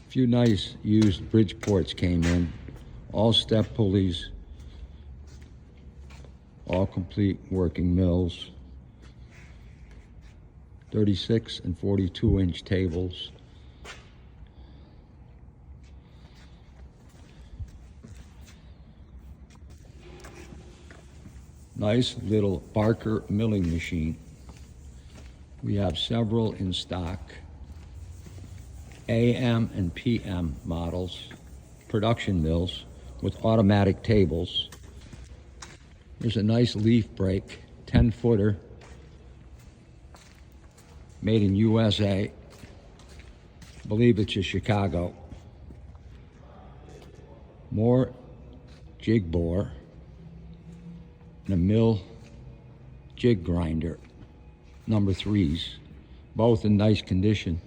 A few nice used Bridgeports came in, all step pulleys, all complete working mills, 36 and 42-inch tables. Nice little Barker milling machine. We have several in stock. AM and PM models, production mills with automatic tables. There's a nice leaf brake, 10-footer, made in USA. I believe it's a Chicago. More jig bore and a mill jig grinder, number 3s, both in nice condition.